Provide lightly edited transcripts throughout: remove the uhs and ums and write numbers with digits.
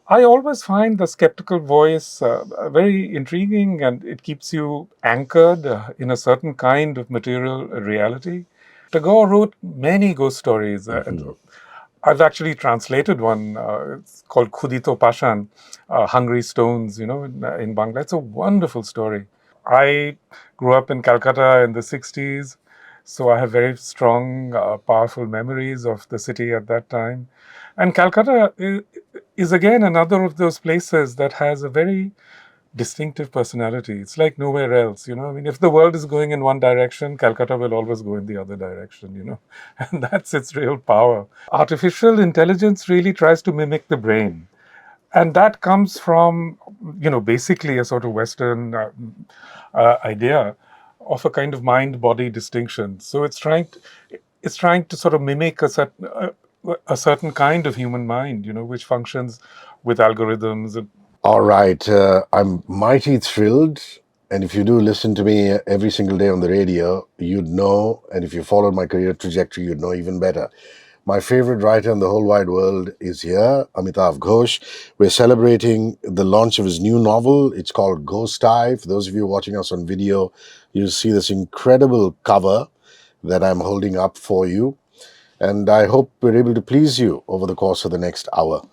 I always find the skeptical voice very intriguing, and it keeps you anchored in a certain kind of material reality. Tagore wrote many ghost stories, and I've actually translated one. It's called Khudito Pashan, Hungry Stones, in Bangla. It's a wonderful story. I grew up in Calcutta in the 60s, so I have very strong, powerful memories of the city at that time. And Calcutta is again another of those places that has a very distinctive personality. It's like nowhere else, I mean, if the world is going in one direction, Calcutta will always go in the other direction. And that's its real power. Artificial intelligence really tries to mimic the brain. And that comes from, basically a sort of Western idea of a kind of mind-body distinction. So it's trying to sort of mimic a certain kind of human mind, which functions with algorithms. All right. I'm mighty thrilled. And if you do listen to me every single day on the radio, you'd know. And if you followed my career trajectory, you'd know even better. My favorite writer in the whole wide world is here, Amitav Ghosh. We're celebrating the launch of his new novel. It's called Ghost Eye. For those of you watching us on video, you'll see this incredible cover that I'm holding up for you. And I hope we're able to please you over the course of the next hour.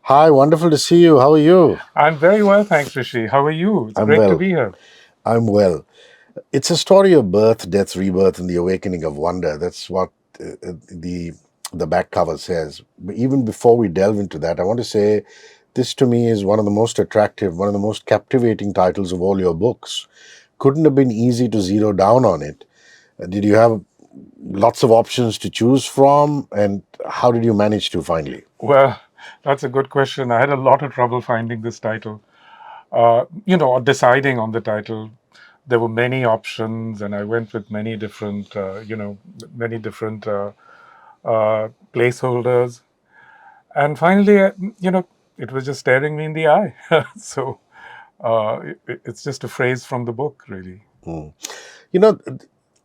Hi, wonderful to see you. How are you? I'm very well, thanks, Hrishi. How are you? It's I'm great to well. be here. I'm well. It's a story of birth, death, rebirth, and the awakening of wonder. That's what the back cover says. But even before we delve into that, I want to say this to me is one of the most attractive, one of the most captivating titles of all your books. Couldn't have been easy to zero down on it. Did you have lots of options to choose from, and how did you manage to finally? Well, that's a good question. I had a lot of trouble finding this title, or deciding on the title. There were many options, and I went with many different placeholders. And finally, it was just staring me in the eye. So it's just a phrase from the book, really. Mm. You know,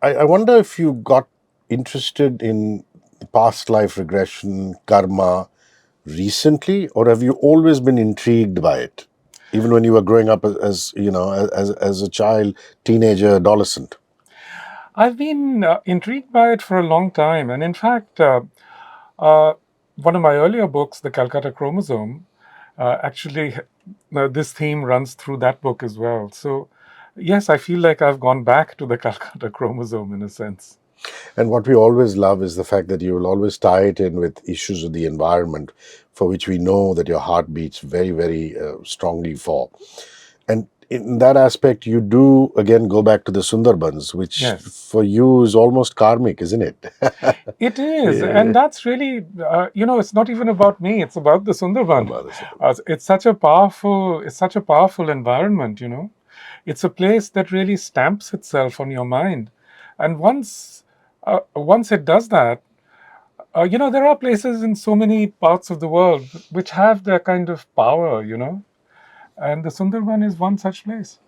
I wonder if you got interested in past life regression, karma, recently, or have you always been intrigued by it, even when you were growing up as a child, teenager, adolescent? I've been intrigued by it for a long time. And in fact, uh, one of my earlier books, The Calcutta Chromosome, actually, this theme runs through that book as well. So, yes, I feel like I've gone back to the Calcutta Chromosome in a sense. And what we always love is the fact that you will always tie it in with issues of the environment, for which we know that your heart beats very, very strongly for. And in that aspect, you do again go back to the Sundarbans, which Yes, for you is almost karmic, isn't it? it is. Yeah. And that's really, it's not even about me, it's about the Sundarban. About the Sundarban. It's such a powerful environment, It's a place that really stamps itself on your mind. And once it does that, there are places in so many parts of the world which have that kind of power, and the Sundarban is one such place.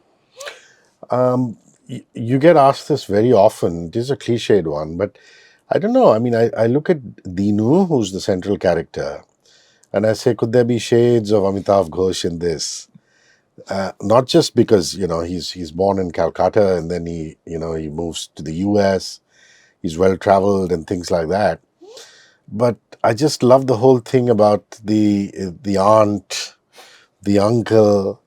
You get asked this very often. It is a cliched one, but I don't know. I mean, I look at Dinu, who's the central character, and I say, could there be shades of Amitav Ghosh in this? Not just because he's born in Calcutta and then he moves to the U.S. He's well traveled and things like that, but I just love the whole thing about the aunt, the uncle,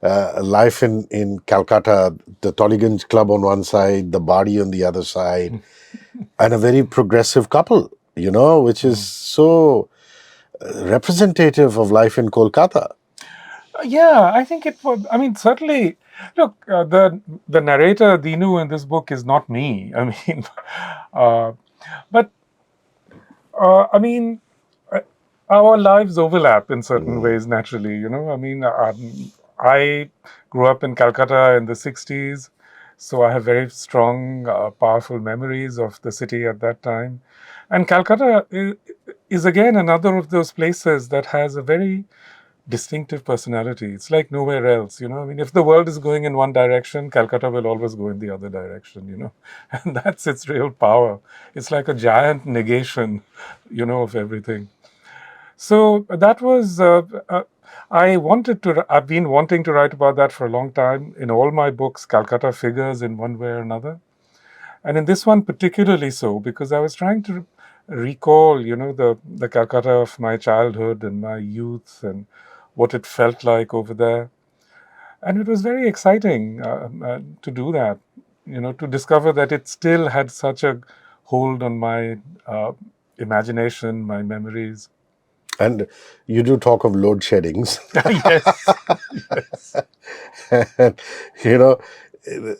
life in Calcutta, the Tollygunge Club on one side, the Badi on the other side, and a very progressive couple, which is so representative of life in Kolkata. Yeah, I think it was. I mean, certainly. Look, the narrator Dinu in this book is not me. I mean, uh, but I mean, uh, our lives overlap in certain Mm. ways naturally. I mean, I grew up in Calcutta in the 60s, so I have very strong, powerful memories of the city at that time. And Calcutta is again another of those places that has a very distinctive personality. It's like nowhere else. I mean, if the world is going in one direction, Calcutta will always go in the other direction. And that's its real power. It's like a giant negation, of everything. So that was I've been wanting to write about that for a long time. In all my books, Calcutta figures in one way or another. And in this one particularly so, because I was trying to recall, the Calcutta of my childhood and my youth and what it felt like over there. And it was very exciting to do that, to discover that it still had such a hold on my imagination, my memories. And you do talk of load sheddings. Yes, yes. And, you know,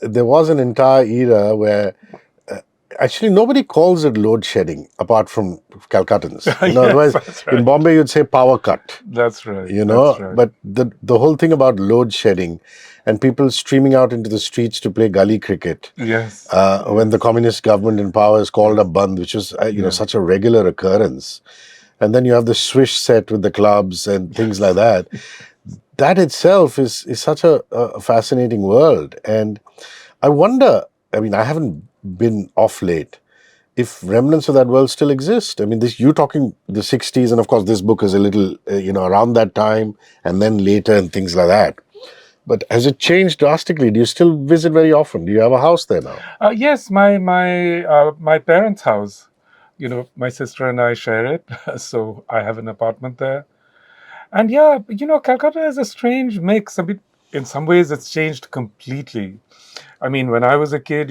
there was an entire era where actually nobody calls it load shedding apart from Calcuttans. Yes, Otherwise, that's in right. Bombay, you'd say power cut. That's right. That's right. But the whole thing about load shedding and people streaming out into the streets to play gully cricket Yes, when the yes, communist government in power is called a yes, band, which is yes. such a regular occurrence, and then you have the swish set with the clubs and things like that. That itself is such a fascinating world, and I wonder. I mean, I haven't been off late. If remnants of that world still exist, I mean, this you talking the '60s, and of course, this book is a little around that time, and then later and things like that. But has it changed drastically? Do you still visit very often? Do you have a house there now? Yes, my parents' house. My sister and I share it, so I have an apartment there. And yeah, Calcutta is a strange mix. A bit, in some ways, it's changed completely. I mean, when I was a kid,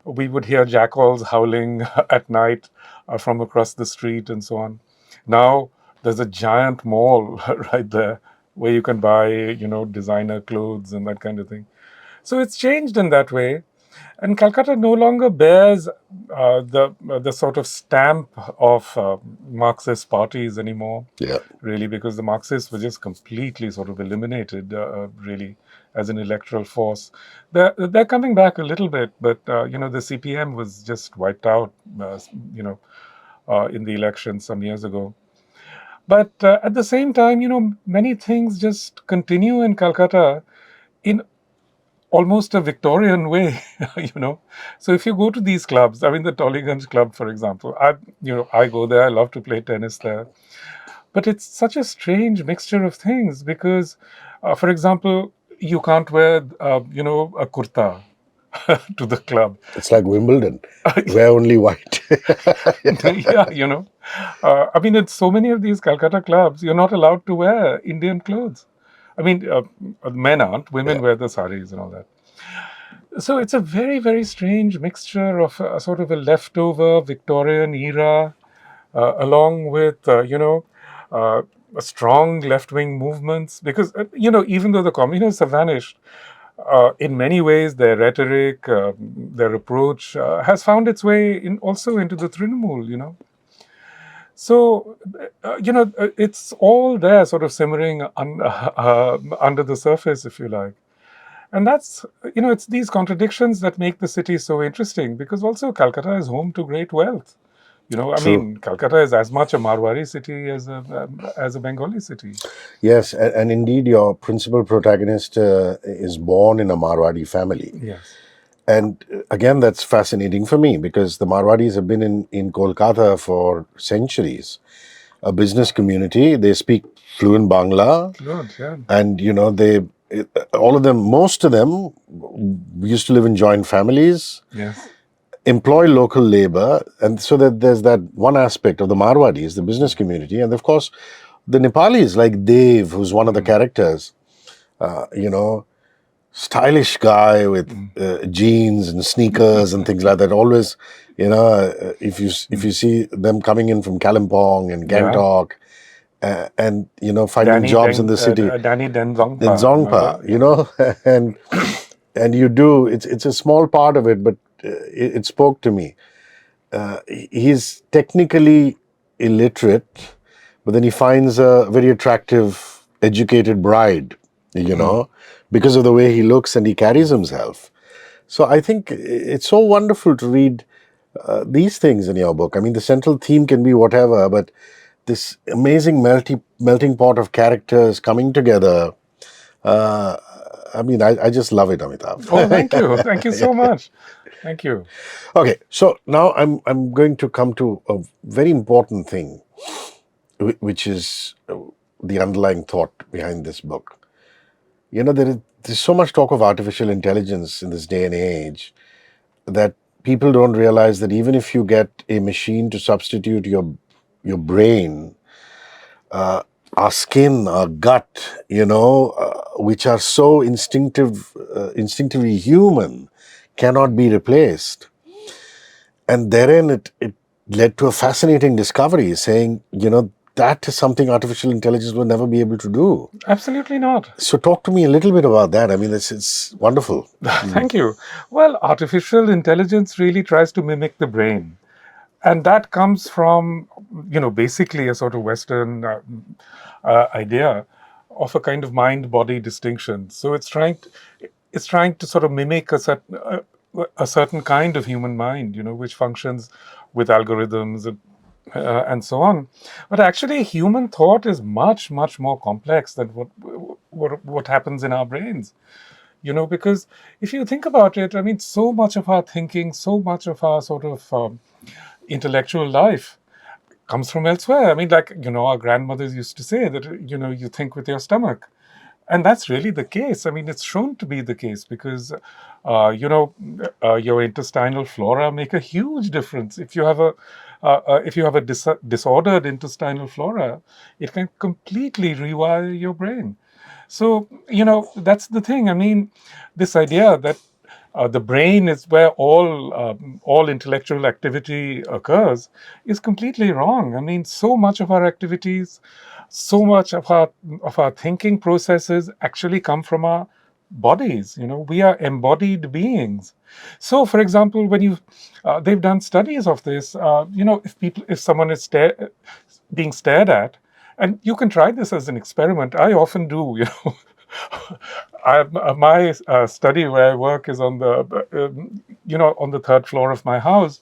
we would hear jackals howling at night from across the street and so on. Now there's a giant mall right there where you can buy, designer clothes and that kind of thing. So it's changed in that way. And Calcutta no longer bears the sort of stamp of Marxist parties anymore, Yeah, really, because the Marxists were just completely sort of eliminated, really, as an electoral force. They're coming back a little bit, but the CPM was just wiped out, in the election some years ago. But at the same time, many things just continue in Calcutta in almost a Victorian way, you know. So if you go to these clubs, I mean, the Tollygunge Club, for example, I go there. I love to play tennis there, but it's such a strange mixture of things because, for example, you can't wear, a kurta to the club. it's like Wimbledon, wear only white. Yeah, I mean, in so many of these Calcutta clubs, you're not allowed to wear Indian clothes. I mean, men aren't. Yeah, Women wear the saris and all that. So it's a very, very strange mixture of a sort of a leftover Victorian era, along with, uh, strong left wing movements. Because, even though the communists have vanished, in many ways, their rhetoric, their approach has found its way in also into the Trinamool, So, it's all there, sort of simmering under the surface, if you like. And that's, it's these contradictions that make the city so interesting because also Calcutta is home to great wealth. I true. mean, Calcutta is as much a Marwari city as a Bengali city. Yes, and indeed, your principal protagonist is born in a Marwadi family. Yes. And again, that's fascinating for me because the Marwadis have been in Kolkata for centuries. A business community, they speak fluent Bangla, Good, yeah. and all of them, most of them used to live in joint families, Yes. employ local labor, and so that there's that one aspect of the Marwadis, the business community, and of course the Nepalis like Dev, who's one of the characters, you know, stylish guy with jeans and sneakers and things like that. Always, if you see them coming in from Kalimpong and Yeah. Gangtok, and finding jobs in the city Danny in Denzongpa, remember? Zongpa, Yeah. and you do it's a small part of it, but it spoke to me. He's technically illiterate, but then he finds a very attractive, educated bride, because of the way he looks and he carries himself. So I think it's so wonderful to read these things in your book. I mean, the central theme can be whatever, but this amazing melting pot of characters coming together. Uh, I mean, I just love it, Amitav. Oh, thank you. Thank you so much. Thank you. Okay, so now I'm going to come to a very important thing, which is the underlying thought behind this book. There's so much talk of artificial intelligence in this day and age that people don't realize that even if you get a machine to substitute your brain, our skin, our gut, which are so instinctively human, cannot be replaced. And therein it led to a fascinating discovery saying, that is something artificial intelligence will never be able to do. Absolutely not. So talk to me a little bit about that. I mean, it's wonderful. Thank you. Well, artificial intelligence really tries to mimic the brain. And that comes from, basically a sort of Western idea of a kind of mind-body distinction. So it's trying to sort of mimic a certain kind of human mind, which functions with algorithms and so on. But actually, human thought is much, much more complex than what happens in our brains. Because if you think about it, I mean, so much of our thinking, so much of our sort of intellectual life comes from elsewhere. I mean, like, our grandmothers used to say that, you think with your stomach. And that's really the case. I mean, it's shown to be the case because, your intestinal flora make a huge difference. If you have a disordered intestinal flora, it can completely rewire your brain. So, that's the thing. I mean, this idea that the brain is where all intellectual activity occurs is completely wrong. I mean, so much of our activities, so much of our thinking processes actually come from our bodies. We are embodied beings. So, for example, when they've done studies of this. If someone is being stared at, and you can try this as an experiment. I often do. My study where I work is on the third floor of my house.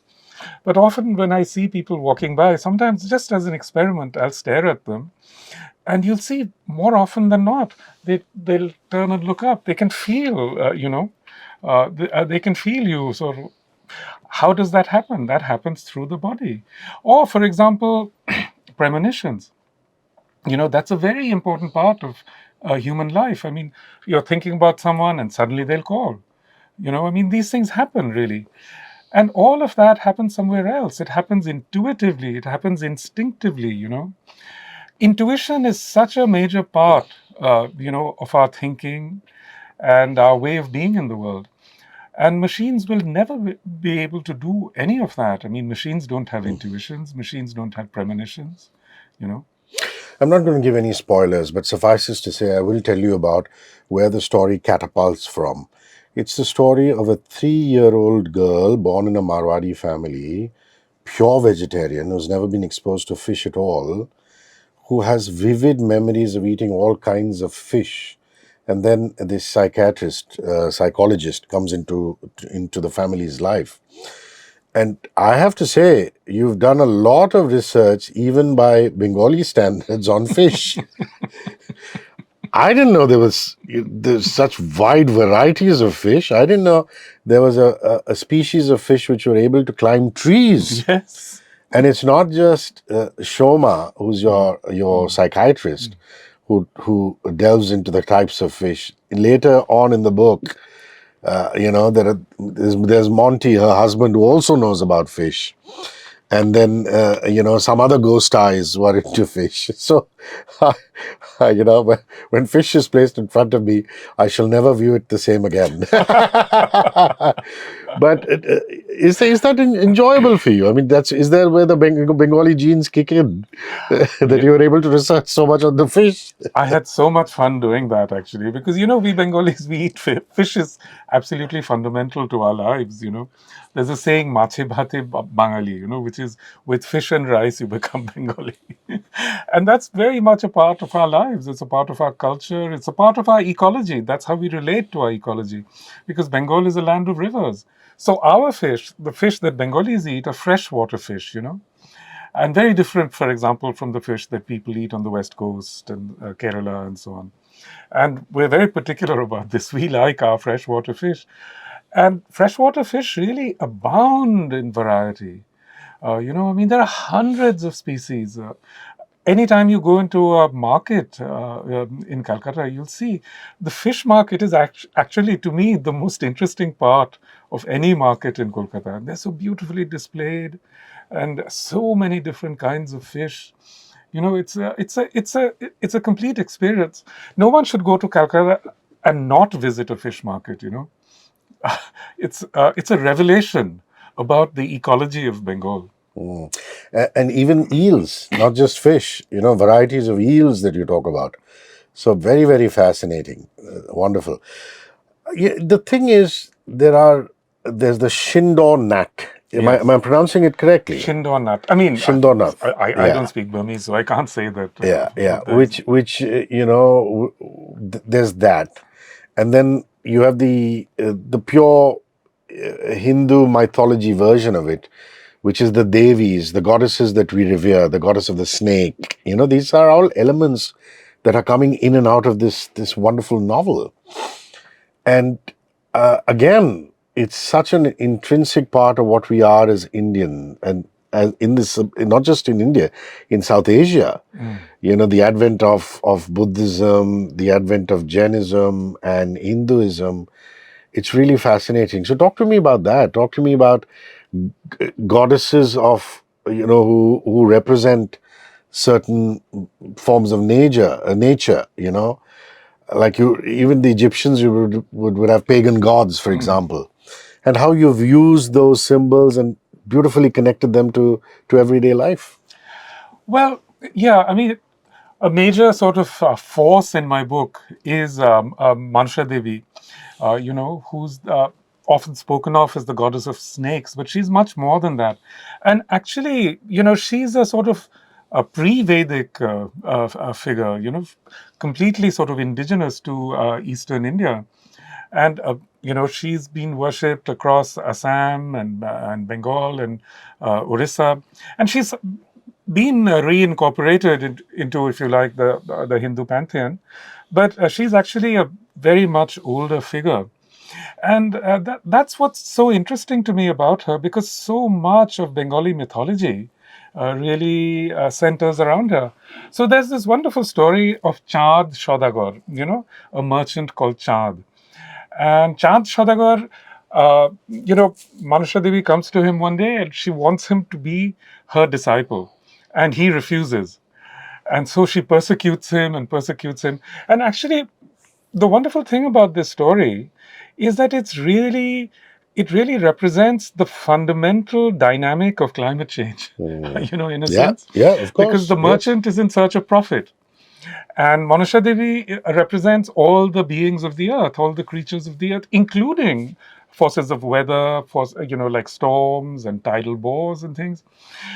But often when I see people walking by, sometimes just as an experiment, I'll stare at them, and you'll see more often than not, they'll turn and look up. They can feel, they can feel you. So how does that happen? That happens through the body. Or, for example, premonitions. That's a very important part of human life. I mean, you're thinking about someone and suddenly they'll call. I mean, these things happen really. And all of that happens somewhere else. It happens intuitively, it happens instinctively. Intuition is such a major part, of our thinking and our way of being in the world. And machines will never be able to do any of that. I mean, machines don't have intuitions, machines don't have premonitions, you know. I'm not going to give any spoilers, but suffices to say, I will tell you about where the story catapults from. It's the story of a 3-year-old girl born in a Marwadi family, pure vegetarian, who's never been exposed to fish at all, who has vivid memories of eating all kinds of fish. And then this psychologist comes into the family's life. And I have to say, you've done a lot of research, even by Bengali standards, on fish. I didn't know there's such wide varieties of fish. I didn't know there was a species of fish which were able to climb trees. Yes. And it's not just Shoma, who's your psychiatrist, who delves into the types of fish. Later on in the book, there's Monty, her husband, who also knows about fish. And then, some other ghost eyes were into fish. So, when fish is placed in front of me, I shall never view it the same again. But is that enjoyable for you? I mean, is there where the Bengali genes kick in that you were able to research so much on the fish? I had so much fun doing that actually, because we Bengalis, we eat fish. Fish is absolutely fundamental to our lives. There's a saying, "Mache bhate Bangali," which is with fish and rice you become Bengali, and that's very much a part of our lives. It's a part of our culture. It's a part of our ecology. That's how we relate to our ecology, because Bengal is a land of rivers. So our fish, the fish that Bengalis eat, are freshwater fish. And very different, for example, from the fish that people eat on the West Coast and Kerala and so on. And we're very particular about this. We like our freshwater fish. And freshwater fish really abound in variety. I mean, there are hundreds of species. anytime you go into a market in Calcutta, you'll see the fish market is actually, to me, the most interesting part of any market in Kolkata. They're so beautifully displayed, and so many different kinds of fish. It's a complete experience. No one should go to Calcutta and not visit a fish market. It's a revelation about the ecology of Bengal. Mm. And even eels, not just fish, varieties of eels that you talk about. So very, very fascinating. Wonderful. Yeah, the thing is, there's the Shindor Nat. Am I Yes. pronouncing it correctly? Shindor nut. I mean, Shindor Nat. I don't Yeah. speak Burmese, so I can't say that. Yeah, yeah. But Which there's that, and then you have the pure Hindu mythology version of it, which is the Devis, the goddesses that we revere, the goddess of the snake. These are all elements that are coming in and out of this wonderful novel. And again, it's such an intrinsic part of what we are as Indian, and in this, not just in India, in South Asia. The advent of Buddhism, the advent of Jainism and Hinduism. It's really fascinating. So talk to me about that. Talk to me about goddesses of who represent certain forms of nature. Like even the Egyptians, you would have pagan gods, for example, and how you've used those symbols and beautifully connected them to everyday life. well, yeah, I mean, a major sort of force in my book is Mansha Devi, who's often spoken of as the goddess of snakes, but she's much more than that. And actually, she's a sort of a pre-Vedic figure, completely sort of indigenous to Eastern India. And she's been worshipped across Assam and Bengal and Orissa, and she's been reincorporated into, if you like, the Hindu pantheon. But she's actually a very much older figure. And that's what's so interesting to me about her, because so much of Bengali mythology really centers around her. So there's this wonderful story of Chand Shodagor, a merchant called Chand. And Chand Shodagor, Manusha Devi comes to him one day and she wants him to be her disciple. And he refuses. And so she persecutes him and persecutes him. And actually, the wonderful thing about this story is that it really represents the fundamental dynamic of climate change, in a Yeah, sense, yeah, of because course, the yes. merchant is in search of profit. And Manusha Devi represents all the beings of the earth, all the creatures of the earth, including forces of weather, like storms and tidal bores and things.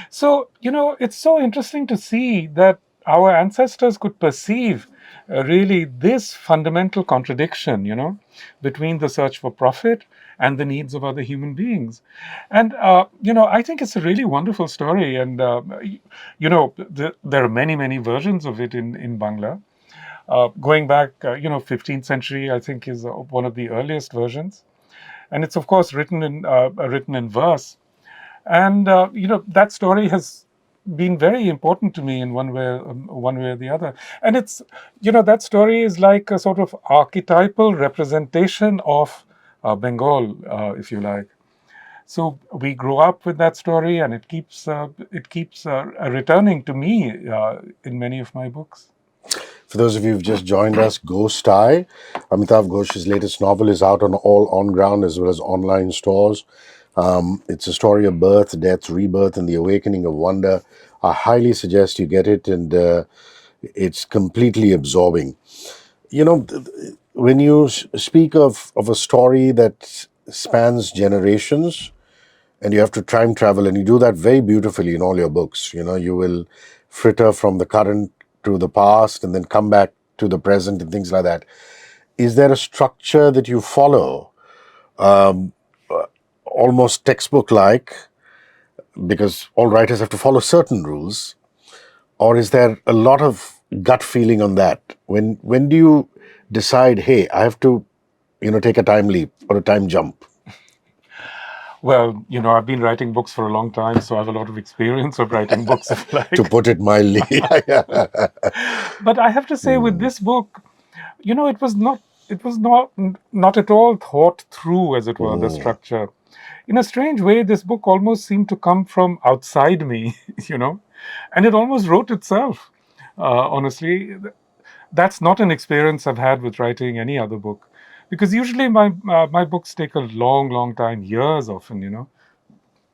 So, it's so interesting to see that our ancestors could perceive really this fundamental contradiction, between the search for profit and the needs of other human beings. And, I think it's a really wonderful story. And, there are many, many versions of it in Bangla. Going back, 15th century, I think, is one of the earliest versions. And it's, of course, written in verse. And that story has been very important to me in one way or the other. And it's that story is like a sort of archetypal representation of Bengal, if you like. So we grow up with that story, and it keeps returning to me in many of my books. For those of you who've just joined us, Ghost Eye, Amitav Ghosh's latest novel, is out on all on-ground as well as online stores. It's a story of birth, death, rebirth, and the awakening of wonder. I highly suggest you get it, and it's completely absorbing. When you speak of a story that spans generations, and you have to time travel, and you do that very beautifully in all your books. You will fritter from the current to the past and then come back to the present and things like that. Is there a structure that you follow, almost textbook like, because all writers have to follow certain rules, or is there a lot of gut feeling on that? When do you decide, hey, I have to take a time leap or a time jump? Well, I've been writing books for a long time, so I have a lot of experience of writing books, if you To like. put it mildly. But I have to say, with Mm, this book, it was not at all thought through, as it were, the mm, structure. In a strange way, this book almost seemed to come from outside me, you know, and it almost wrote itself. Honestly, that's not an experience I've had with writing any other book, because usually my books take a long, long time, years often.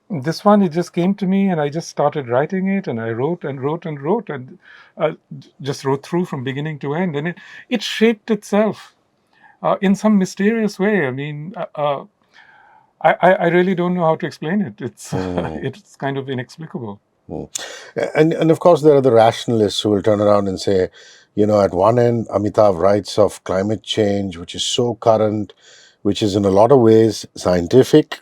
This one, it just came to me, and I just started writing it, and I wrote and wrote and wrote, and just wrote through from beginning to end, and it shaped itself in some mysterious way. I mean, I really don't know how to explain it. It's mm, it's kind of inexplicable. mm. And of course, there are the rationalists who will turn around and say, at one end, Amitav writes of climate change, which is so current, which is in a lot of ways scientific,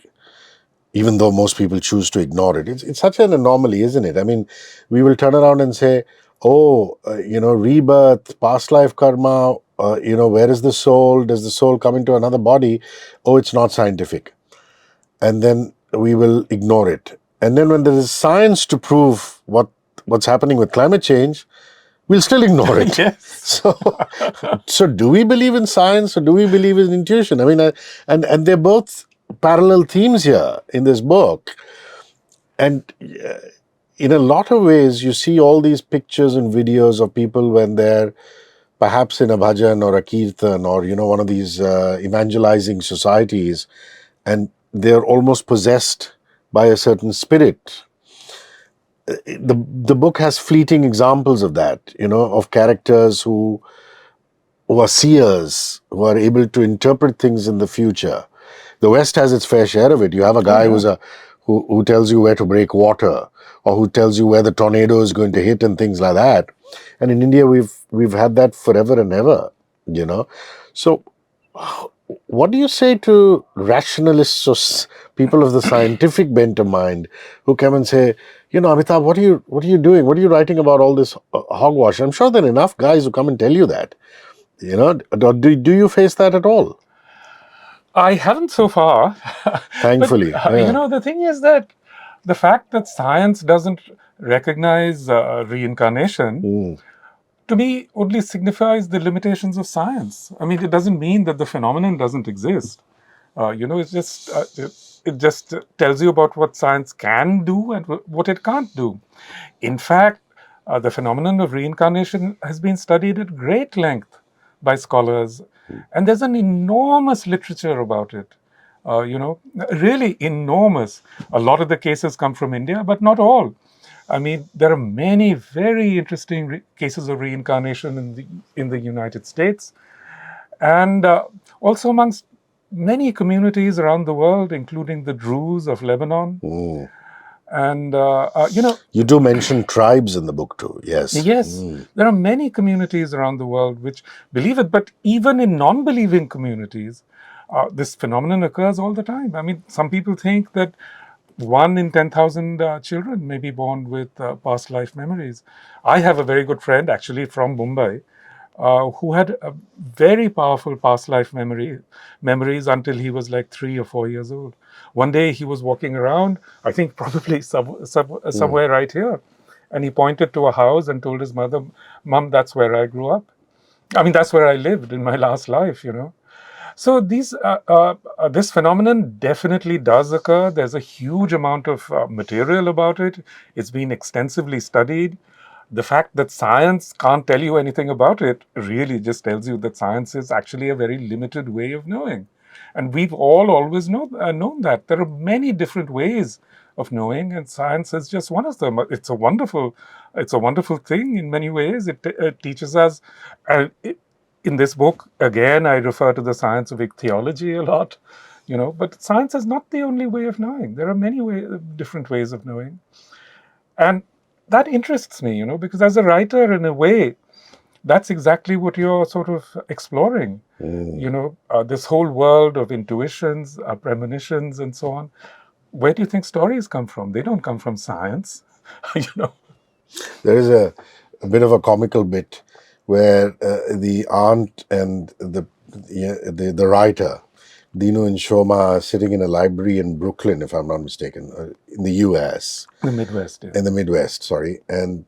even though most people choose to ignore it. It's such an anomaly, isn't it? I mean, we will turn around and say, oh, rebirth, past life karma, where is the soul? Does the soul come into another body? Oh, it's not scientific. And then we will ignore it. And then when there is science to prove what's happening with climate change, we'll still ignore it. Yes. So do we believe in science or do we believe in intuition? I mean, and they're both parallel themes here in this book. And in a lot of ways, you see all these pictures and videos of people when they're perhaps in a bhajan or a kirtan or, one of these evangelizing societies, and they're almost possessed by a certain spirit. The book has fleeting examples of that, of characters who are seers, who are able to interpret things in the future. The West has its fair share of it. You have a Oh guy yeah. who tells you where to break water, or who tells you where the tornado is going to hit and things like that. And in India, we've had that forever and ever. So what do you say to rationalists or people of the scientific bent of mind who come and say, Amitabh, what are you doing? What are you writing about all this hogwash? I'm sure there are enough guys who come and tell you that. Do you face that at all? I haven't so far, but Thankfully, yeah. the thing is that the fact that science doesn't recognize reincarnation, Mm, to me, only signifies the limitations of science. I mean, it doesn't mean that the phenomenon doesn't exist. It just tells you about what science can do and what it can't do. In fact, the phenomenon of reincarnation has been studied at great length by scholars, and there's an enormous literature about it. Really enormous. A lot of the cases come from India, but not all. I mean, there are many very interesting cases of reincarnation in the United States, and also amongst many communities around the world, including the Druze of Lebanon. mm. And You do mention tribes in the book too. Yes. yes, Mm, there are many communities around the world which believe it, but even in non-believing communities, this phenomenon occurs all the time. I mean, some people think that 1 in 10,000 children may be born with past life memories. I have a very good friend, actually from Mumbai, who had a very powerful past life memories until he was like 3 or 4 years old. One day he was walking around, I think probably mm. somewhere right here, and he pointed to a house and told his mother, "Mom, that's where I grew up. I mean, that's where I lived in my last life." So this phenomenon definitely does occur. There's a huge amount of material about it. It's been extensively studied. The fact that science can't tell you anything about it really just tells you that science is actually a very limited way of knowing. And we've all always known that. There are many different ways of knowing, and science is just one of them. It's a wonderful thing in many ways. It teaches us. Uh, it, in this book, again, I refer to the science of ichthyology a lot. But science is not the only way of knowing. There are many different ways of knowing, and that interests me. Because as a writer, in a way, that's exactly what you're sort of exploring. This whole world of intuitions, premonitions, and so on. Where do you think stories come from? They don't come from science. you know. There is a bit of a comical bit where the aunt and the writer Dino and Shoma are sitting in a library in Brooklyn, if I'm not mistaken, in the U.S. The Midwest, yes. in the Midwest, sorry, and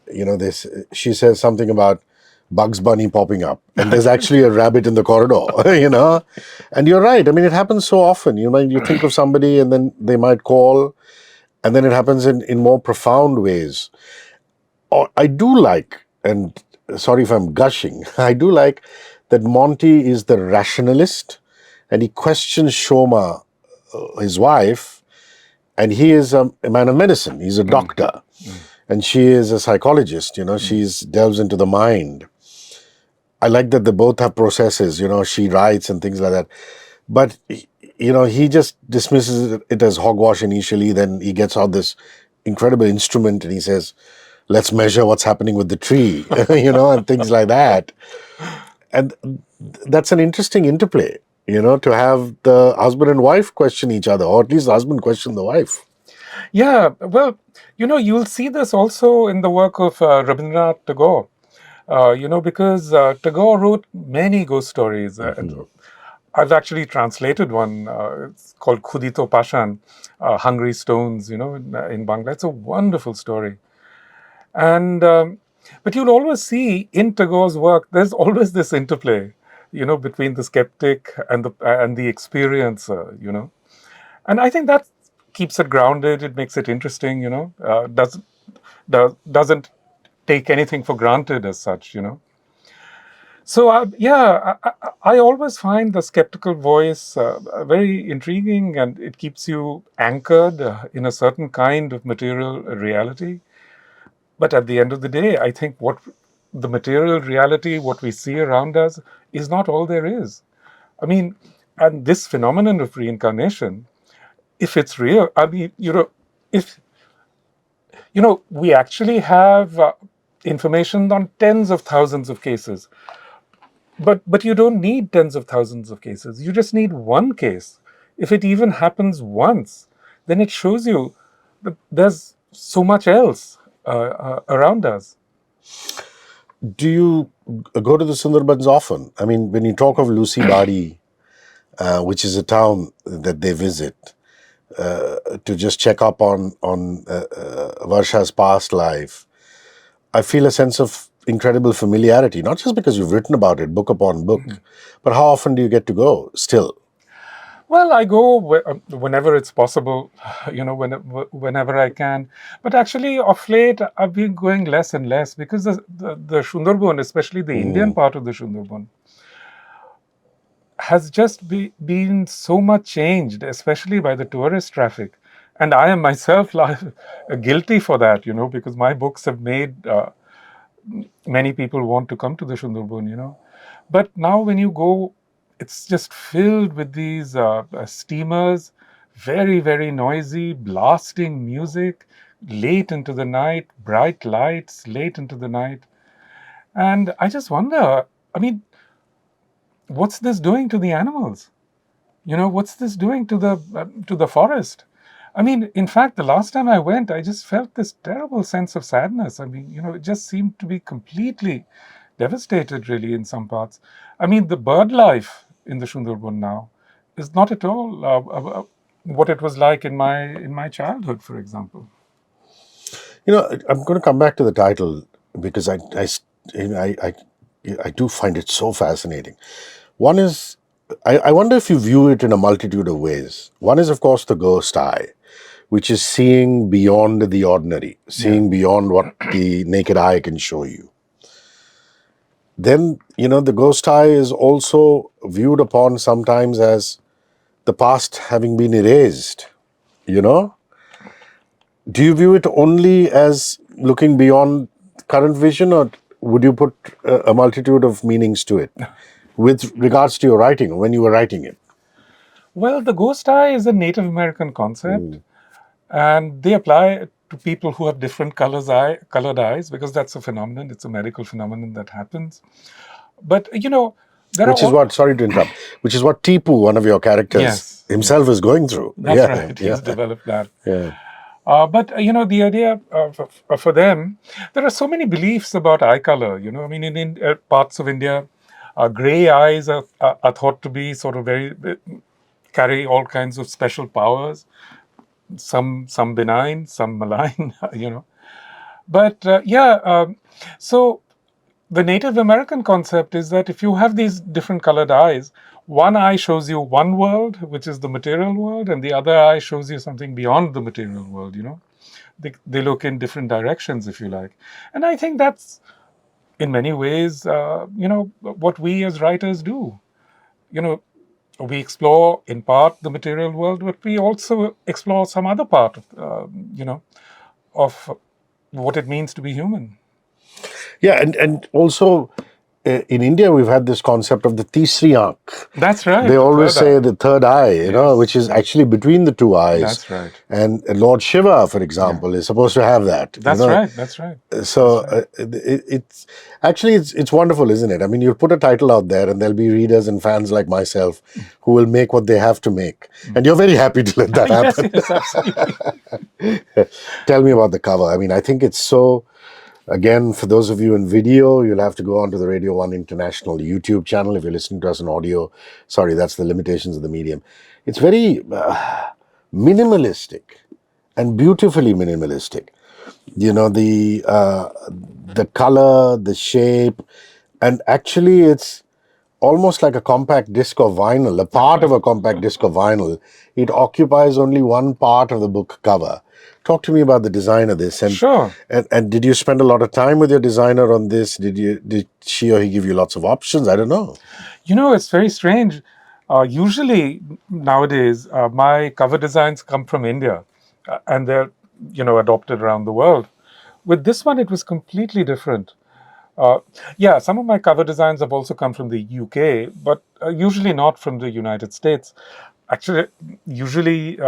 this she says something about Bugs Bunny popping up, and there's actually a rabbit in the corridor, and you're right. I mean, it happens so often. You think of somebody, and then they might call, and then it happens in more profound ways. Or I do like, and sorry if I'm gushing, I do like that Monty is the rationalist, and he questions Shoma, his wife, and he is a man of medicine. He's a Mm, doctor, mm, and she is a psychologist. mm. She's delves into the mind. I like that they both have processes. She writes and things like that. But he just dismisses it as hogwash initially. Then he gets out this incredible instrument and he says, "Let's measure what's happening with the tree," and things like that. And that's an interesting interplay. To have the husband and wife question each other, or at least the husband question the wife. Yeah, well, you'll see this also in the work of Rabindranath Tagore. Because Tagore wrote many ghost stories. And I've actually translated one. It's called Khudito Pashan, Hungry Stones, in Bangla. It's a wonderful story. And but you'll always see in Tagore's work, there's always this interplay, between the skeptic and the experiencer. And I think that keeps it grounded. It makes it interesting. Doesn't take anything for granted as such. So yeah, I always find the skeptical voice very intriguing, and it keeps you anchored in a certain kind of material reality. But at the end of the day, I think what the material reality, what we see around us, is not all there is. I mean, and this phenomenon of reincarnation, if it's real, I mean, if we actually have information on tens of thousands of cases. But you don't need tens of thousands of cases. You just need one case. If it even happens once, then it shows you that there's so much else around us. Do you go to the Sundarbans often? I mean, when you talk of Lucy Badi, which is a town that they visit, to just check up on Varsha's past life, I feel a sense of incredible familiarity, not just because you've written about it book upon book, but how often do you get to go still? Well, I go whenever it's possible, whenever I can. But actually, of late, I've been going less and less because the Sundarban, especially the Indian Mm. part of the Sundarban, has just been so much changed, especially by the tourist traffic. And I am myself guilty for that, because my books have made many people want to come to the Sundarban. But now when you go, it's just filled with these steamers, very, very noisy, blasting music, late into the night, bright lights, late into the night. And I just wonder, I mean, what's this doing to the animals? What's this doing to the forest? I mean, in fact, the last time I went, I just felt this terrible sense of sadness. I mean, it just seemed to be completely devastated, really, in some parts. I mean, the bird life in the Sundarban now is not at all what it was like in my childhood, for example. I'm going to come back to the title because I do find it so fascinating. One is, I wonder if you view it in a multitude of ways. One is, of course, the ghost eye, which is seeing beyond the ordinary, seeing beyond what the naked eye can show you. Then, the ghost eye is also viewed upon sometimes as the past having been erased. You know, do you view it only as looking beyond current vision, or would you put a multitude of meanings to it with regards to your writing when you were writing it? Well, the ghost eye is a Native American concept, and they apply to people who have different colored eyes, because that's a phenomenon. It's a medical phenomenon that happens. But there are Which is all what, sorry to interrupt, which is what Tipu, one of your characters, yes, himself yes, is going through. that's Yeah, right. yeah, He's developed that. yeah. But the idea for them, there are so many beliefs about eye color. I mean, in parts of India, Gray eyes are thought to be sort of very carry all kinds of special powers. Some benign, some malign. But so the Native American concept is that if you have these different colored eyes, one eye shows you one world, which is the material world, and the other eye shows you something beyond the material world. They look in different directions, if you like. And I think that's in many ways, what we as writers do. You know, we explore in part the material world, but we also explore some other part of what it means to be human. Yeah, and also in India we've had this concept of the tisri aankh. That's right. They The always third say eye. the third eye, Yes, which is yes. actually between the two eyes. That's right. And Lord Shiva, for example, is supposed to have that. That's right. That's right. So That's right. it's actually it's wonderful, isn't it? I mean, you put a title out there, and there'll be readers and fans like myself who will make what they have to make, and you're very happy to let that Yes, happen. yes, absolutely. Tell me about the cover. I mean, I think it's so. Again, for those of you in video, you'll have to go onto the Radio 1 International YouTube channel. If you're listening to us in audio, sorry, that's the limitations of the medium. It's very minimalistic and beautifully minimalistic. The color, the shape, and actually it's almost like a compact disc of vinyl, a part of a compact disc of vinyl. It occupies only one part of the book cover. Talk to me about the design of this. Sure. And did you spend a lot of time with your designer on this? Did she or he give you lots of options? I don't know. It's very strange. Usually nowadays, my cover designs come from India, and they're adopted around the world. With this one, it was completely different. Some of my cover designs have also come from the UK, but usually not from the United States. Actually, usually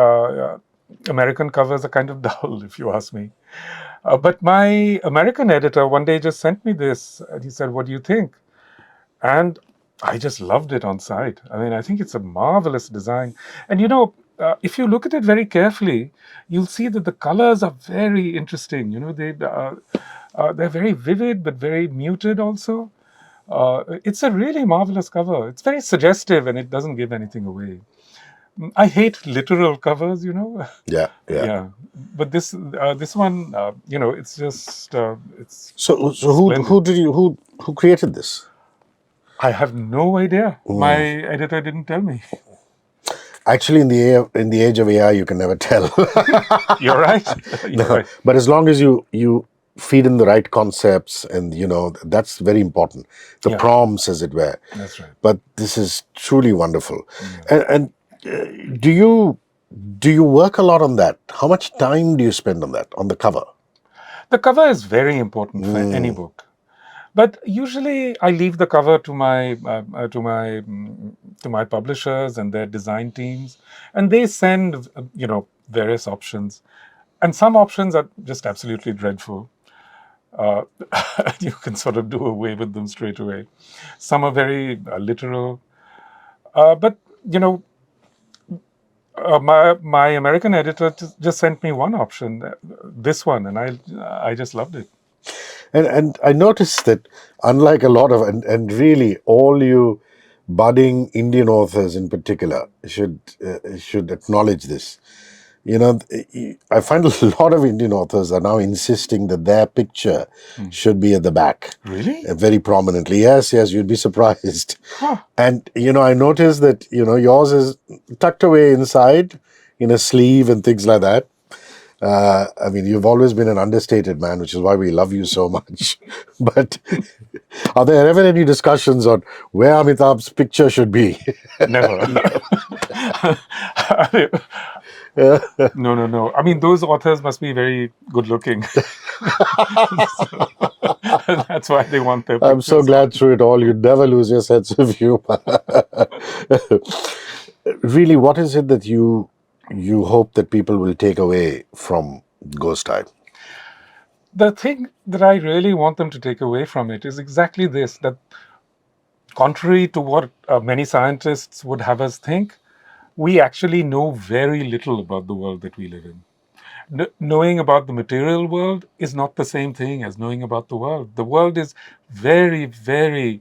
American covers are kind of dull, if you ask me. But my American editor one day just sent me this, and he said, "What do you think?" And I just loved it on sight. I mean, I think it's a marvelous design. And if you look at it very carefully, you'll see that the colors are very interesting. They're very vivid but very muted also. It's a really marvelous cover. It's very suggestive and it doesn't give anything away. I hate literal covers. Yeah, yeah. Yeah, but this one, it's just it's So splendid. who created this? I have no idea. My editor didn't tell me. Actually, in the age of AI, you can never tell. You're right. You're right. But as long as you feed in the right concepts, and that's very important. The Yeah. prompts, as it were. That's right. But this is truly wonderful. And do you work a lot on that? How much time do you spend on that, on the cover? The cover is very important for any book, but usually I leave the cover to my publishers and their design teams, and they send various options, and some options are just absolutely dreadful. Uh, you can sort of do away with them straight away. Some are very literal, but my American editor just sent me one option, this one, and I just loved it. And I noticed that unlike a lot of and really all you budding Indian authors in particular should acknowledge this. I find a lot of Indian authors are now insisting that their picture should be at the back. Really? Very prominently. Yes, you'd be surprised. Huh. And, I noticed that, yours is tucked away inside in a sleeve and things like that. I mean, you've always been an understated man, which is why we love you so much. But are there ever any discussions on where Amitabh's picture should be? Never. No. I mean, those authors must be very good looking. That's why they want their pictures. I'm so glad through it all, you'd never lose your sense of humor. Really, what is it that you hope that people will take away from Ghost Time? The thing that I really want them to take away from it is exactly this, that contrary to what many scientists would have us think, we actually know very little about the world that we live in. Knowing about the material world is not the same thing as knowing about the world. The world is very, very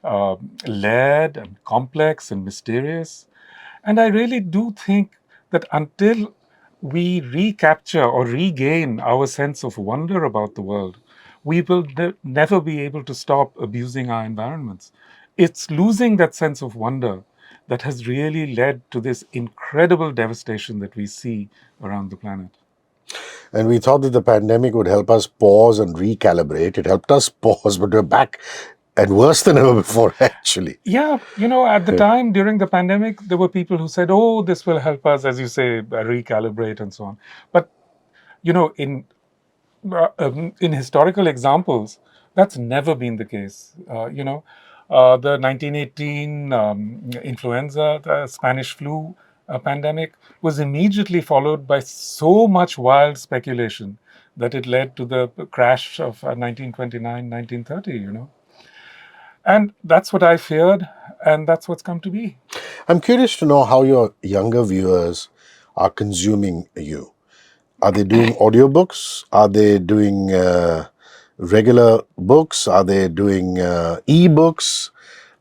layered and complex and mysterious. And I really do think that until we recapture or regain our sense of wonder about the world, we will never be able to stop abusing our environments. It's losing that sense of wonder that has really led to this incredible devastation that we see around the planet. And we thought that the pandemic would help us pause and recalibrate. It helped us pause, but we're back and worse than ever before, actually. Yeah, at the time during the pandemic, there were people who said, oh, this will help us, as you say, recalibrate and so on. But, you know, in historical examples, that's never been the case. The 1918 influenza, the Spanish flu pandemic, was immediately followed by so much wild speculation that it led to the crash of 1929, 1930, And that's what I feared, and that's what's come to be. I'm curious to know how your younger viewers are consuming you. Are they doing audiobooks? Are they doing regular books? Are they doing e-books?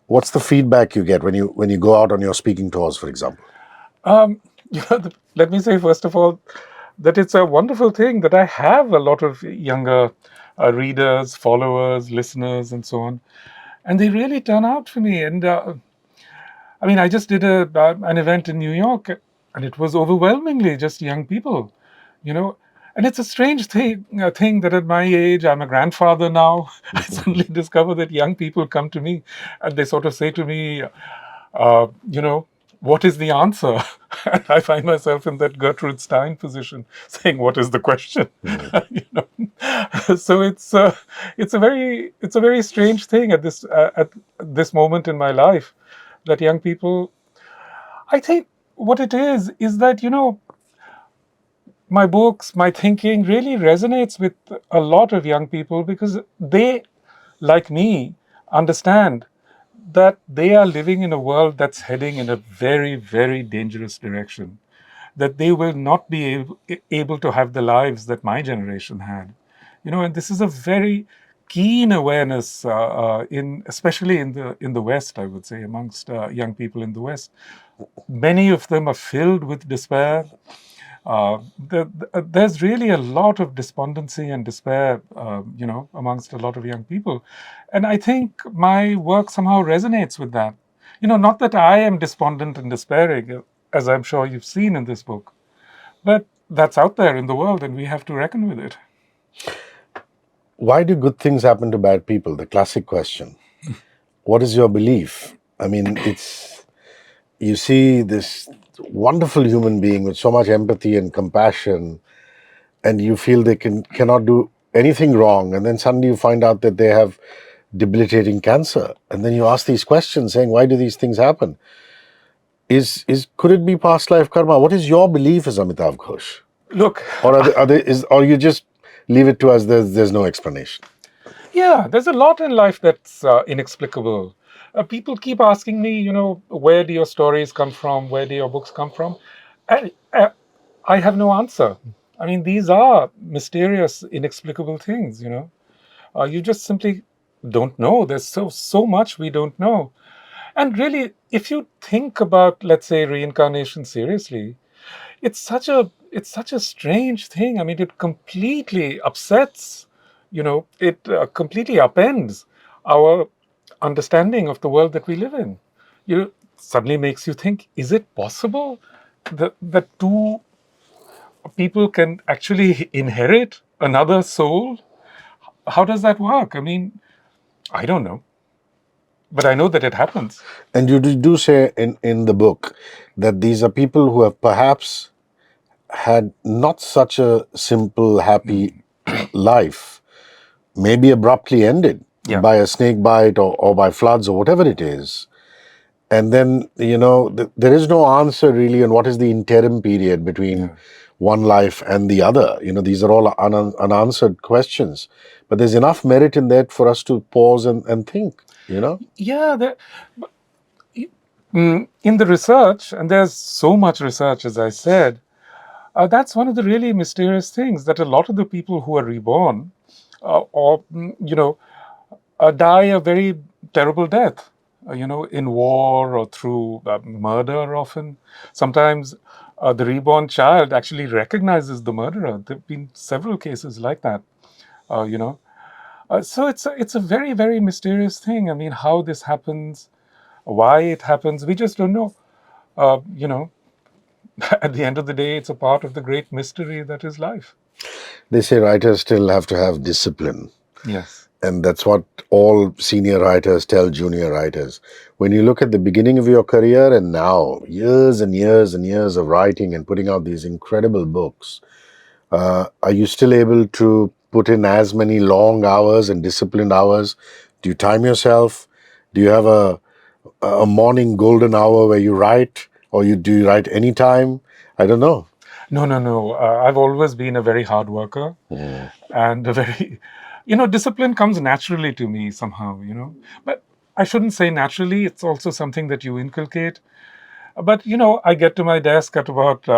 What's the feedback you get when you go out on your speaking tours, for example? Um, Let me say, first of all, that it's a wonderful thing that I have a lot of younger readers, followers, listeners, and so on. And they really turn out for me. And I mean, I just did an event in New York, and it was overwhelmingly just young people, you know. And it's a strange thing that at my age, I'm a grandfather now. I suddenly discover that young people come to me, and they sort of say to me, uh, you know, what is the answer? And I find myself in that Gertrude Stein position, saying, "What is the question?" you know, so it's a very strange thing at this moment in my life that young people. I think what it is that my books, my thinking really resonates with a lot of young people because they, like me, understand that they are living in a world that's heading in a very, very dangerous direction, that they will not be able to have the lives that my generation had. And this is a very keen awareness especially in the West, I would say, amongst young people in the West. Many of them are filled with despair. There's really a lot of despondency and despair, amongst a lot of young people. And I think my work somehow resonates with that. Not that I am despondent and despairing, as I'm sure you've seen in this book, but that's out there in the world and we have to reckon with it. Why do good things happen to bad people? The classic question. What is your belief? I mean, you see this wonderful human being with so much empathy and compassion, and you feel they cannot do anything wrong, and then suddenly you find out that they have debilitating cancer, and then you ask these questions saying, why do these things happen? Could it be past life karma? What is your belief as Amitav Ghosh? Look, Or or you just leave it to us, there's no explanation? yeah, there's a lot in life that's inexplicable. People keep asking me, where do your stories come from? Where do your books come from? And I have no answer. I mean, these are mysterious, inexplicable things. You just simply don't know. There's so much we don't know. And really, if you think about, let's say, reincarnation seriously, it's such a strange thing. I mean, it completely upsets, it completely upends our understanding of the world that we live in. Suddenly makes you think: is it possible that two people can actually inherit another soul? How does that work? I mean, I don't know, but I know that it happens. And you do say in the book that these are people who have perhaps had not such a simple, happy life, maybe abruptly ended Yeah. by a snake bite or by floods or whatever it is. And then, there is no answer really on what is the interim period between Yeah. one life and the other. These are all unanswered questions. But there's enough merit in that for us to pause and think. Yeah, in the research, and there's so much research, as I said, that's one of the really mysterious things, that a lot of the people who are reborn or die a very terrible death. in war or through murder often. Sometimes the reborn child actually recognizes the murderer. There have been several cases like that, uh, you know. So it's a very, very mysterious thing. I mean, how this happens, why it happens, we just don't know. Uh, you know, at the end of the day, it's a part of the great mystery that is life. They say writers still have to have discipline. Yes. And that's what all senior writers tell junior writers. When you look at the beginning of your career and now, years and years and years of writing and putting out these incredible books, are you still able to put in as many long hours and disciplined hours? Do you time yourself? Do you have a morning golden hour where you write, or do you write anytime? I don't know. No, no, no. I've always been a very hard worker, and a very, discipline comes naturally to me somehow. But I shouldn't say naturally. It's also something that you inculcate. But I get to my desk at about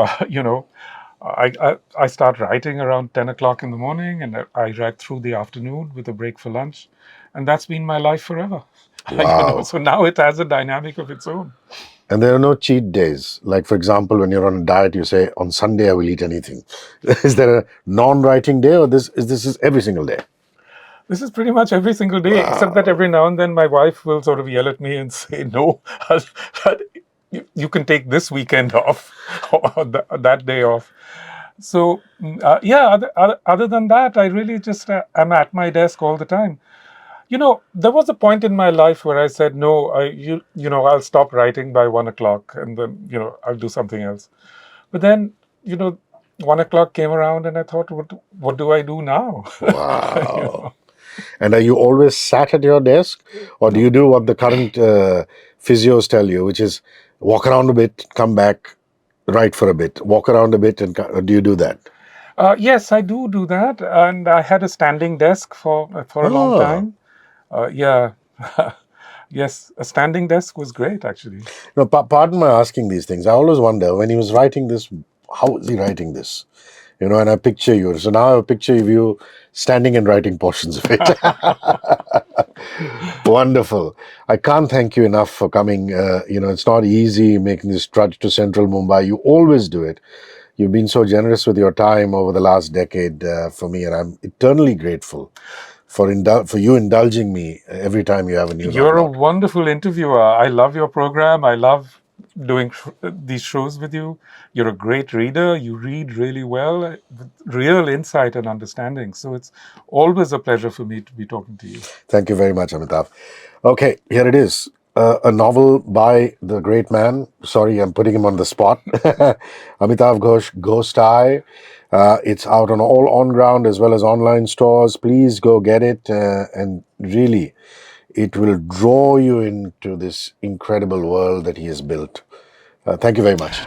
I start writing around 10 o'clock in the morning, and I write through the afternoon with a break for lunch, and that's been my life forever. Wow. So now it has a dynamic of its own. And there are no cheat days. Like, for example, when you're on a diet, you say, on Sunday, I will eat anything. Is there a non-writing day, or this is every single day? This is pretty much every single day, except that Wow. every now and then my wife will sort of yell at me and say, "No, you can take this weekend off or that day off." So, yeah, other than that, I really just am at my desk all the time. There was a point in my life where I said, "No, I'll stop writing by 1 o'clock, and then I'll do something else." But then, you know, 1 o'clock came around, and I thought, what do I do now? you Wow. know, And are you always sat at your desk, or do no. you do what the current physios tell you, which is walk around a bit, come back, write for a bit, walk around a bit, and do you do that? Yes, I do that, and I had a standing desk for a long Ah. time. Yeah, yes, a standing desk was great actually. No, pardon my asking these things. I always wonder when he was writing this, how is he writing this? And I picture you. So now I picture you standing and writing portions of it. Wonderful. I can't thank you enough for coming. It's not easy making this trudge to central Mumbai. You always do it. You've been so generous with your time over the last decade for me, and I'm eternally grateful for you indulging me every time you have a new You're novel a out. wonderful interviewer. I love your program. I love doing these shows with you. You're a great reader. You read really well, with real insight and understanding. So it's always a pleasure for me to be talking to you. Thank you very much, Amitav. Okay, here it is. A novel by the great man. Sorry, I'm putting him on the spot. Amitav Ghosh, Ghost Eye. It's out on all on-ground as well as online stores. Please go get it. And really, it will draw you into this incredible world that he has built. Thank you very much.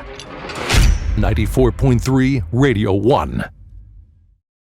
94.3 Radio 1.